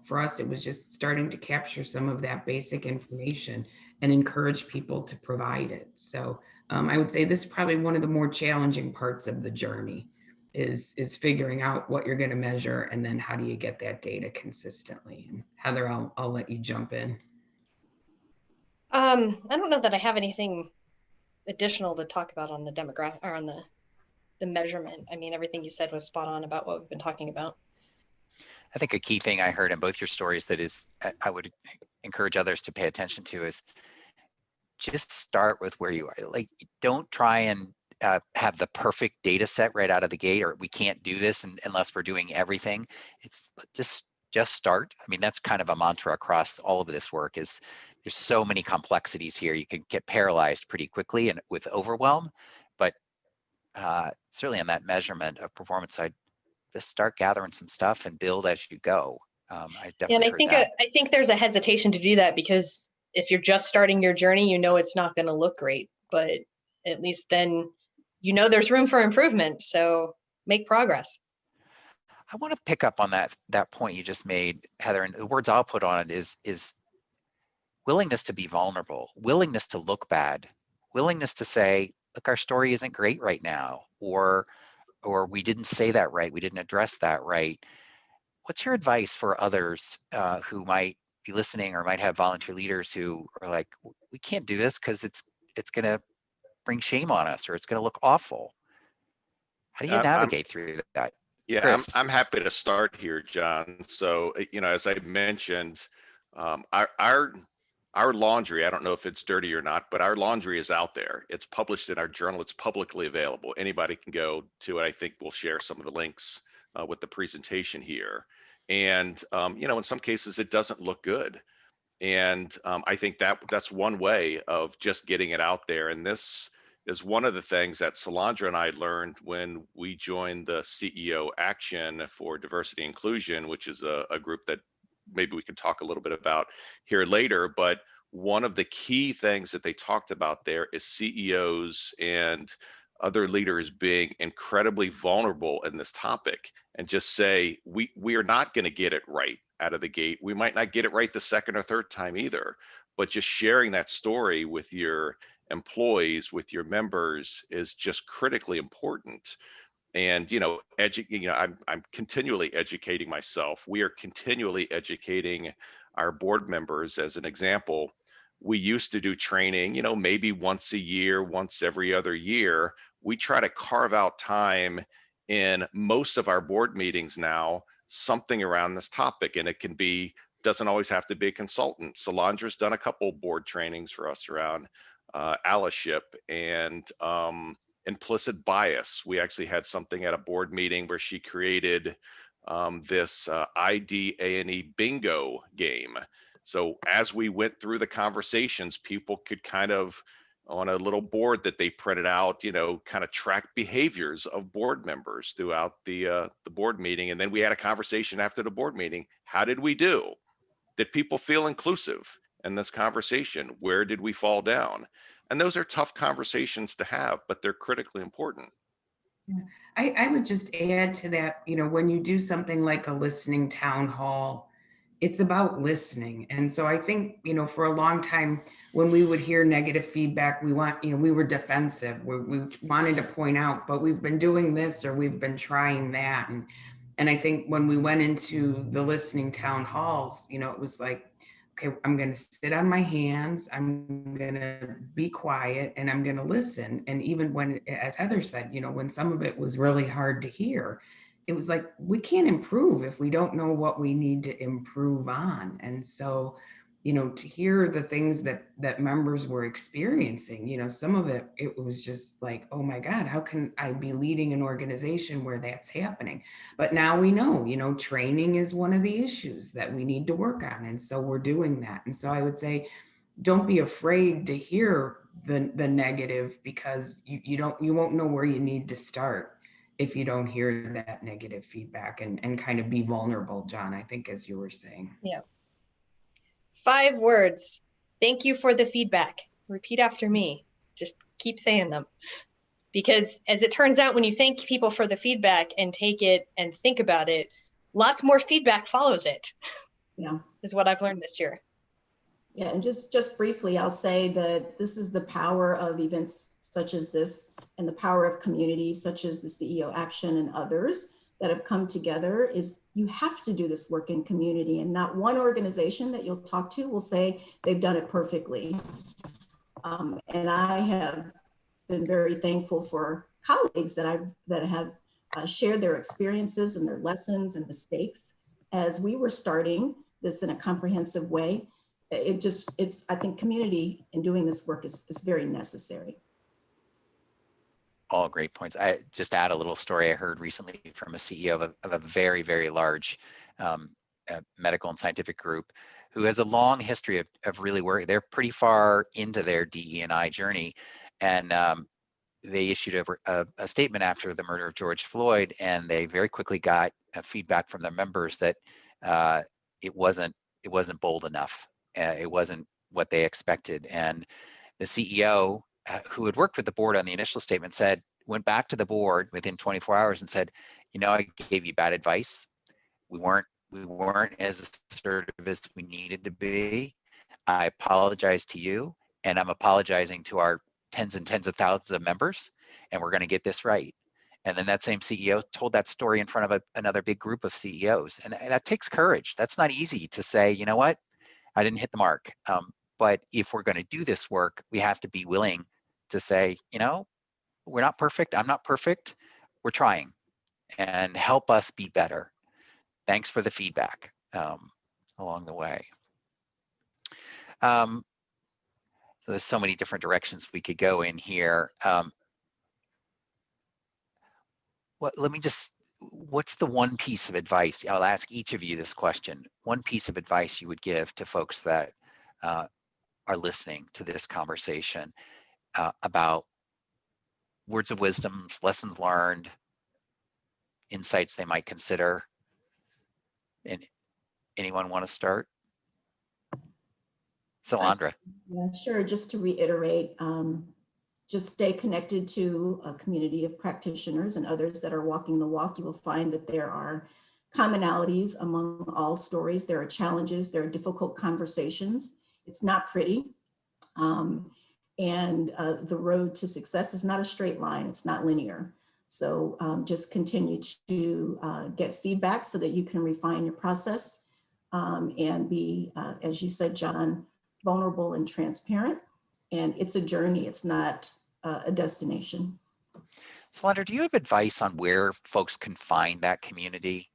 S5: For us, it was just starting to capture some of that basic information and encourage people to provide it. So I would say this is probably one of the more challenging parts of the journey, is figuring out what you're going to measure, and then how do you get that data consistently. And Heather, I'll let you jump in.
S4: I don't know that I have anything additional to talk about on the demographic or on the measurement. I mean, everything you said was spot on about what we've been talking about.
S1: I think a key thing I heard in both your stories that is, I would encourage others to pay attention to is just start with where you are. Like, don't try and have the perfect data set right out of the gate, or we can't do this unless we're doing everything. It's just start. I mean, that's kind of a mantra across all of this work is there's so many complexities here. You can get paralyzed pretty quickly and with overwhelm, but certainly on that measurement of performance side, just start gathering some stuff and build as you go. I definitely
S4: And
S1: heard that.
S4: I think there's a hesitation to do that because if you're just starting your journey, you know it's not going to look great, but at least then you know there's room for improvement. So make progress.
S1: I want to pick up on that point you just made, Heather, and the words I'll put on it is willingness to be vulnerable, willingness to look bad, willingness to say, look, our story isn't great right now, or we didn't say that right, we didn't address that right. What's your advice for others who might be listening or might have volunteer leaders who are like, we can't do this because it's going to bring shame on us or it's going to look awful? How do you navigate through that?
S2: Yeah,
S1: Chris.
S2: I'm happy to start here, John. So, as I mentioned, our laundry, I don't know if it's dirty or not, but our laundry is out there. It's published in our journal. It's publicly available. Anybody can go to it. I think we'll share some of the links with the presentation here. And, in some cases, it doesn't look good. And I think that's one way of just getting it out there. And this is one of the things that Salandra and I learned when we joined the CEO Action for Diversity and Inclusion, which is a group that maybe we can talk a little bit about here later. But one of the key things that they talked about there is CEOs and other leaders being incredibly vulnerable in this topic and just say, we are not going to get it right out of the gate. We might not get it right the second or third time either, but just sharing that story with your employees, with your members is just critically important. And, I'm continually educating myself. We are continually educating our board members. As an example, we used to do training, maybe once a year, once every other year. We try to carve out time in most of our board meetings now, something around this topic. And it doesn't always have to be a consultant. Solandra's done a couple board trainings for us around allyship and implicit bias. We actually had something at a board meeting where she created this IDSA bingo game. So as we went through the conversations, people could kind of, on a little board that they printed out, kind of track behaviors of board members throughout the board meeting. And then we had a conversation after the board meeting. How did we do? Did people feel inclusive in this conversation? Where did we fall down? And those are tough conversations to have, but they're critically important.
S5: Yeah. I would just add to that, when you do something like a listening town hall, it's about listening. And so I think, for a long time, when we would hear negative feedback, we were defensive. We wanted to point out, but we've been doing this or we've been trying that. And I think when we went into the listening town halls, it was like, okay, I'm going to sit on my hands. I'm going to be quiet and I'm going to listen. And even when, as Heather said, when some of it was really hard to hear, it was like, we can't improve if we don't know what we need to improve on. And so, to hear the things that members were experiencing, some of it was just like, oh my God, how can I be leading an organization where that's happening? But now we know, training is one of the issues that we need to work on. And so we're doing that. And so I would say, don't be afraid to hear the negative, because you won't know where you need to start if you don't hear that negative feedback, and kind of be vulnerable, John, I think, as you were saying.
S4: Yeah. 5 words. Thank you for the feedback. Repeat after me. Just keep saying them. Because as it turns out, when you thank people for the feedback and take it and think about it, lots more feedback follows it.
S3: Yeah.
S4: Is what I've learned this year.
S3: Yeah, and just briefly, I'll say that this is the power of events such as this, and the power of communities such as the CEO Action and others that have come together, is you have to do this work in community, and not one organization that you'll talk to will say they've done it perfectly. And I have been very thankful for colleagues that have shared their experiences and their lessons and mistakes. as we were starting this in a comprehensive way, I think community in doing this work is very necessary.
S1: All great points. I just add a little story I heard recently from a CEO of a very, very large medical and scientific group who has a long history of really working. They're pretty far into their DE&I journey. And they issued a statement after the murder of George Floyd, and they very quickly got feedback from their members that it wasn't bold enough. It wasn't what they expected. And the CEO, who had worked with the board on the initial statement, went back to the board within 24 hours and said, you know, I gave you bad advice. We weren't as assertive as we needed to be. I apologize to you, and I'm apologizing to our tens and tens of thousands of members, and we're going to get this right. And then that same CEO told that story in front of another big group of CEOs. And that takes courage. That's not easy to say, you know what, I didn't hit the mark. But if we're going to do this work, we have to be willing to say, you know, we're not perfect. I'm not perfect. We're trying, and help us be better. Thanks for the feedback along the way. So there's so many different directions we could go in here. What's the one piece of advice? I'll ask each of you this question. One piece of advice you would give to folks that are listening to this conversation about words of wisdom, lessons learned, insights they might consider. And anyone want to start? Salandra.
S3: Yeah, sure. Just to reiterate, just stay connected to a community of practitioners and others that are walking the walk. You will find that there are commonalities among all stories. There are challenges, there are difficult conversations. It's not pretty. And the road to success is not a straight line. It's not linear. So just continue to get feedback so that you can refine your process and be, as you said, John, vulnerable and transparent. And it's a journey. It's not a destination.
S1: Salandra, do you have advice on where folks can find that community?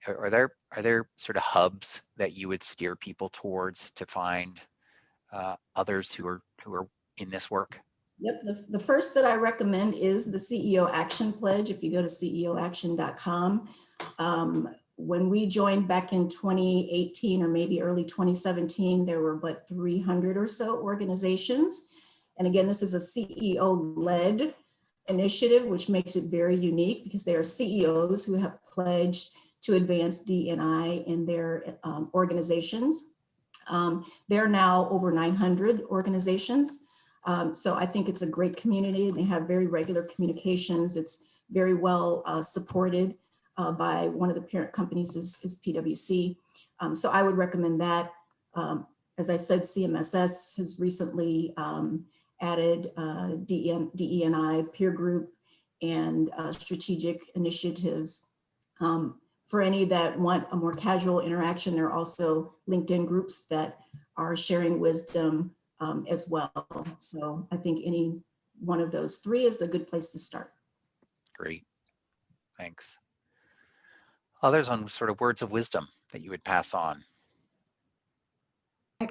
S1: Are there sort of hubs that you would steer people towards to find others who are in this work?
S3: Yep, the first that I recommend is the CEO Action Pledge. If you go to ceoaction.com, when we joined back in 2018 or maybe early 2017, there were but 300 or so organizations. And again, this is a CEO-led initiative, which makes it very unique because they are CEOs who have pledged to advance D&I in their organizations. There are now over 900 organizations. So I think it's a great community. They have very regular communications. It's very well supported by one of the parent companies is PwC. So I would recommend that. As I said, CMSS has recently added DE&I peer group and strategic initiatives. For any that want a more casual interaction, there are also LinkedIn groups that are sharing wisdom as well. So I think any one of those three is a good place to start.
S1: Great, thanks. Others on sort of words of wisdom that you would pass on?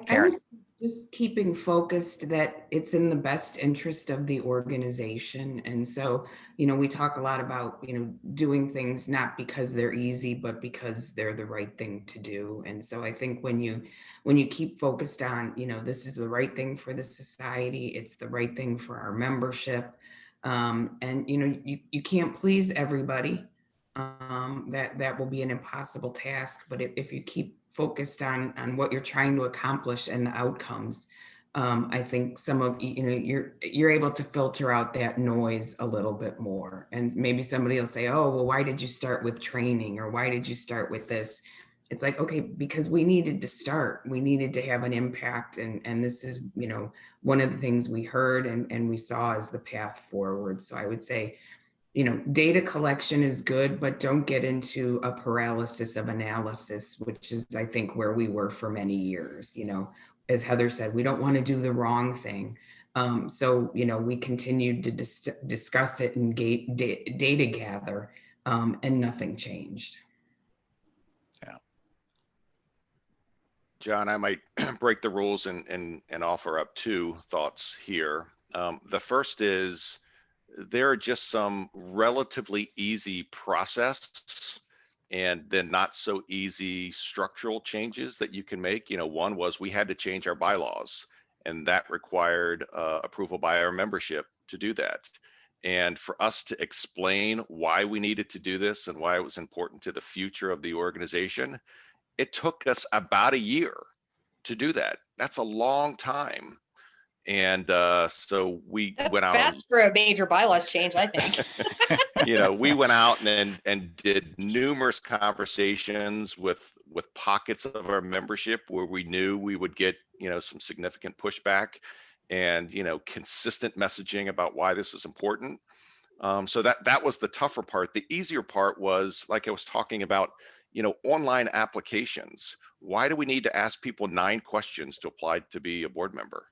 S1: Karen.
S5: Just keeping focused that it's in the best interest of the organization. And so, we talk a lot about, doing things not because they're easy, but because they're the right thing to do. And so I think when you keep focused on, this is the right thing for the society, it's the right thing for our membership. And, you can't please everybody. That will be an impossible task. But if you keep focused on what you're trying to accomplish and the outcomes, I think some of you're able to filter out that noise a little bit more. And maybe somebody will say, oh, well, why did you start with training, or why did you start with this? It's like, okay, because we needed to start, we needed to have an impact, and this is one of the things we heard and we saw as the path forward. So I would say, data collection is good, but don't get into a paralysis of analysis, which is, I think, where we were for many years. As Heather said, we don't want to do the wrong thing. So, we continued to discuss it and data gather, and nothing changed.
S1: Yeah,
S2: John, I might break the rules and offer up two thoughts here. The first is there are just some relatively easy process and then not so easy structural changes that you can make. One was we had to change our bylaws, and that required approval by our membership to do that. And for us to explain why we needed to do this and why it was important to the future of the organization, it took us about a year to do that. That's a long time. And so we
S4: That's
S2: went out
S4: fast for a major bylaws change, I think.
S2: we went out and did numerous conversations with pockets of our membership where we knew we would get some significant pushback and consistent messaging about why this was important. So that was the tougher part. The easier part was, like I was talking about, online applications. Why do we need to ask people 9 questions to apply to be a board member?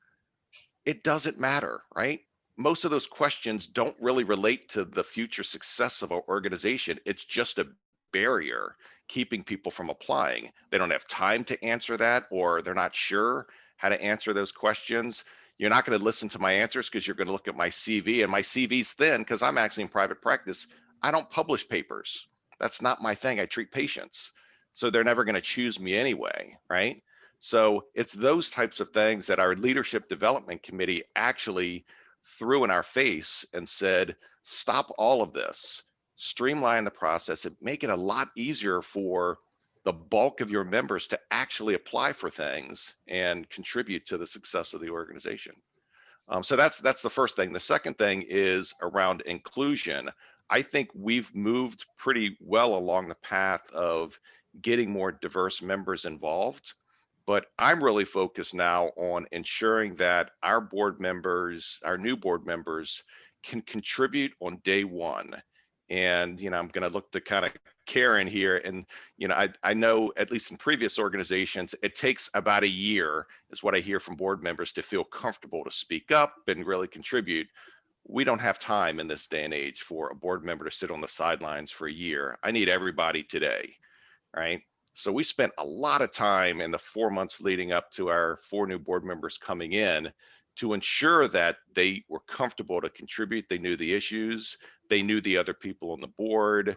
S2: It doesn't matter, right? Most of those questions don't really relate to the future success of our organization. It's just a barrier keeping people from applying. They don't have time to answer that, or they're not sure how to answer those questions. You're not going to listen to my answers because you're going to look at my CV, and my CV's thin because I'm actually in private practice. I don't publish papers. That's not my thing. I treat patients. So they're never going to choose me anyway, right? So it's those types of things that our leadership development committee actually threw in our face and said, stop all of this, streamline the process, and make it a lot easier for the bulk of your members to actually apply for things and contribute to the success of the organization. So that's the first thing. The second thing is around inclusion. I think we've moved pretty well along the path of getting more diverse members involved, but I'm really focused now on ensuring that our board members, our new board members, can contribute on day one. And I'm going to look to kind of Karen here, and I know at least in previous organizations, it takes about a year, is what I hear from board members, to feel comfortable to speak up and really contribute. We don't have time in this day and age for a board member to sit on the sidelines for a year. I need everybody today, right? So we spent a lot of time in the 4 months leading up to our 4 new board members coming in to ensure that they were comfortable to contribute. They knew the issues, they knew the other people on the board,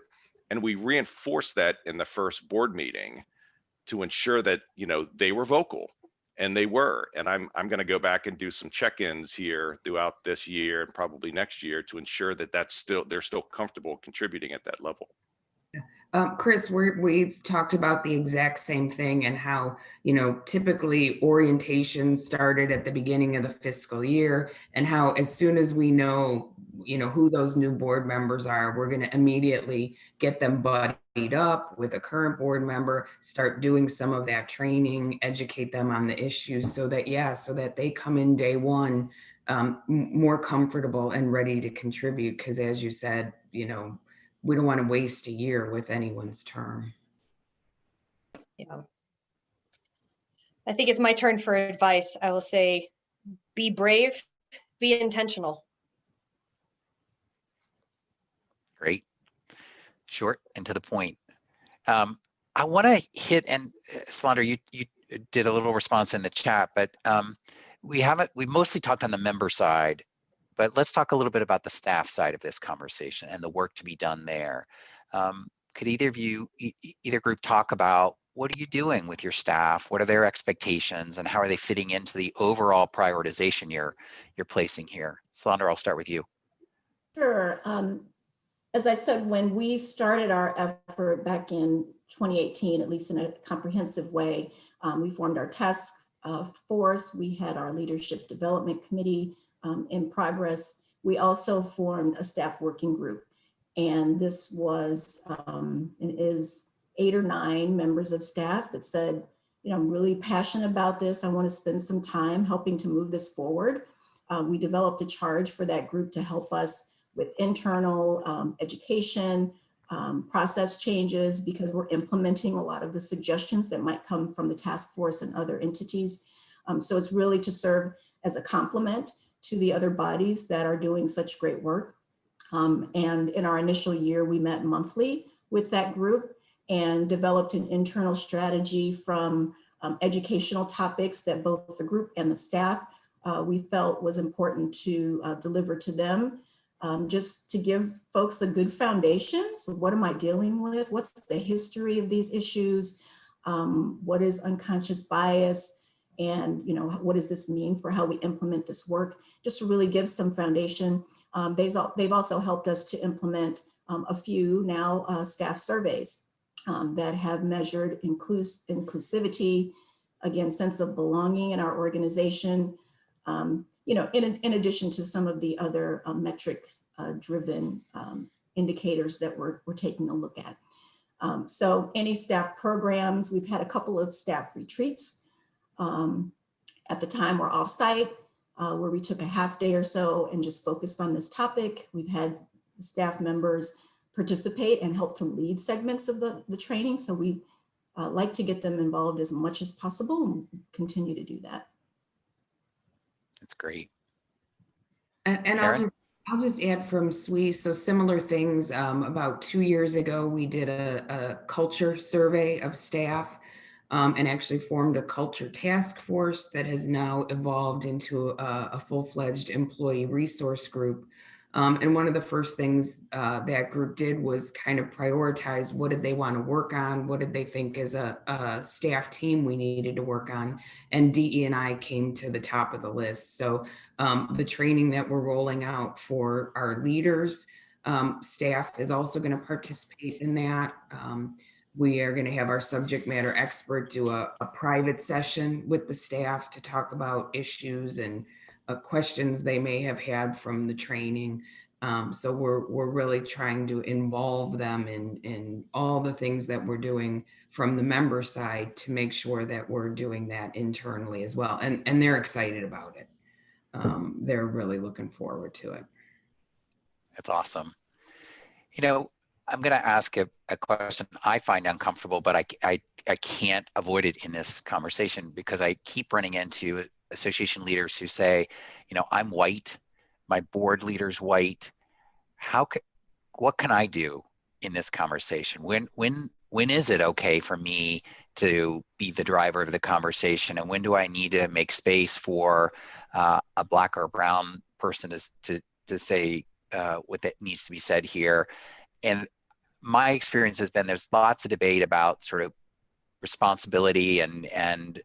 S2: and we reinforced that in the first board meeting to ensure that they were vocal, and they were. And I'm going to go back and do some check-ins here throughout this year and probably next year to ensure that they're still comfortable contributing at that level.
S5: Chris, we've talked about the exact same thing, and how, typically orientation started at the beginning of the fiscal year, and how as soon as we know, who those new board members are, we're going to immediately get them buddied up with a current board member, start doing some of that training, educate them on the issues so that they come in day one more comfortable and ready to contribute. Because as you said, we don't want to waste a year with anyone's term.
S4: Yeah. I think it's my turn for advice. I will say, be brave, be intentional.
S1: Great. Short and to the point. I want to hit, and Slandra, you did a little response in the chat, but we mostly talked on the member side, but let's talk a little bit about the staff side of this conversation and the work to be done there. Could either of you, either group, talk about what are you doing with your staff? What are their expectations, and how are they fitting into the overall prioritization you're placing here? Slandra, I'll start with you.
S3: Sure. As I said, when we started our effort back in 2018, at least in a comprehensive way, we formed our task force. We had our leadership development committee in progress. We also formed a staff working group, and this was and is 8 or 9 members of staff that said, I'm really passionate about this. I want to spend some time helping to move this forward. We developed a charge for that group to help us with internal education, process changes, because we're implementing a lot of the suggestions that might come from the task force and other entities. So it's really to serve as a complement to the other bodies that are doing such great work. And in our initial year, we met monthly with that group and developed an internal strategy from educational topics that both the group and the staff we felt was important to deliver to them, just to give folks a good foundation. So what am I dealing with? What's the history of these issues? What is unconscious bias? And what does this mean for how we implement this work? Just to really give some foundation. They've also helped us to implement a few now staff surveys that have measured inclusivity, again, sense of belonging in our organization, in addition to some of the other metric-driven indicators that we're taking a look at. So any staff programs, we've had a couple of staff retreats at the time or offsite where we took a half day or so and just focused on this topic. We've had staff members participate and help to lead segments of the training. So we like to get them involved as much as possible and continue to do that.
S1: That's great.
S5: And I'll just add from SWE. So similar things. About 2 years ago, we did a culture survey of staff and actually formed a culture task force that has now evolved into a full-fledged employee resource group. And one of the first things that group did was kind of prioritize what did they want to work on, what did they think as a staff team we needed to work on, and DE&I came to the top of the list. So the training that we're rolling out for our leaders, staff is also going to participate in that. We are going to have our subject matter expert do a private session with the staff to talk about issues and questions they may have had from the training. So we're really trying to involve them in all the things that we're doing from the member side to make sure that we're doing that internally as well. And they're excited about it. They're really looking forward to it.
S1: That's awesome. I'm going to ask a question I find uncomfortable, but I can't avoid it in this conversation because I keep running into association leaders who say, I'm white, my board leader's white. What can I do in this conversation? When is it okay for me to be the driver of the conversation, and when do I need to make space for a Black or brown person to say what that needs to be said here? And my experience has been there's lots of debate about sort of responsibility and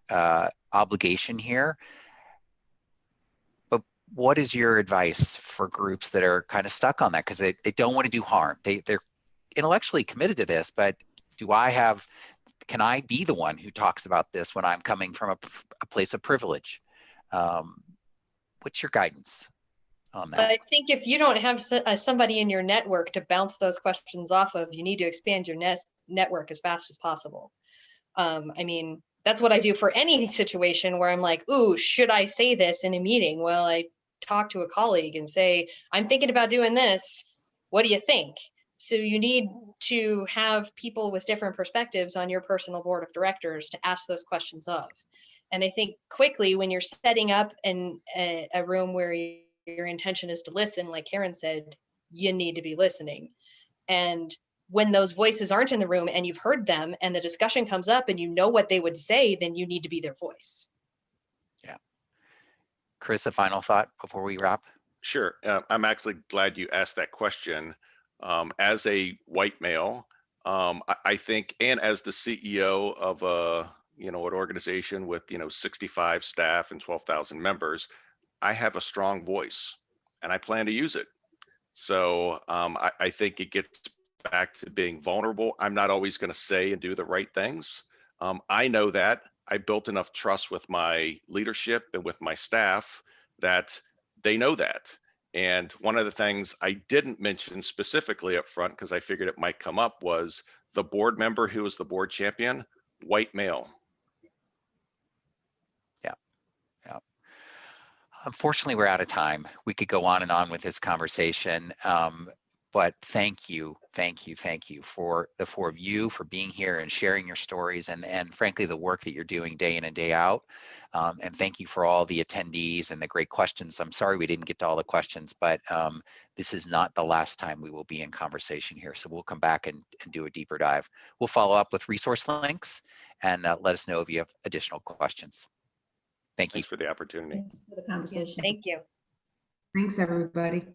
S1: obligation here. But what is your advice for groups that are kind of stuck on that because they don't want to do harm? They're intellectually committed to this, but can I be the one who talks about this when I'm coming from a place of privilege? What's your guidance on that?
S4: I think if you don't have somebody in your network to bounce those questions off of, you need to expand your network as fast as possible. I mean, that's what I do for any situation where I'm like, ooh, should I say this in a meeting? Well, I talk to a colleague and say, I'm thinking about doing this. What do you think? So you need to have people with different perspectives on your personal board of directors to ask those questions of. And I think quickly when you're setting up a room where your intention is to listen, like Karen said, you need to be listening. And when those voices aren't in the room and you've heard them and the discussion comes up and you know what they would say, then you need to be their voice. Yeah.
S1: Chris, a final thought before we wrap?
S2: Sure. I'm actually glad you asked that question. As a white male, I think, and as the CEO of an organization with 65 staff and 12,000 members, I have a strong voice and I plan to use it. So I think it gets back to being vulnerable. I'm not always going to say and do the right things. I know that I built enough trust with my leadership and with my staff that they know that. And one of the things I didn't mention specifically up front, because I figured it might come up, was the board member who was the board champion, white male.
S1: Yeah. Unfortunately, we're out of time. We could go on and on with this conversation. but thank you for the four of you for being here and sharing your stories and frankly, the work that you're doing day in and day out. And thank you for all the attendees and the great questions. I'm sorry we didn't get to all the questions, but this is not the last time we will be in conversation here. So we'll come back and do a deeper dive. We'll follow up with resource links and let us know if you have additional questions. Thank you.
S2: Thanks for the opportunity.
S3: Thanks for the conversation.
S4: Thank you.
S5: Thanks, everybody.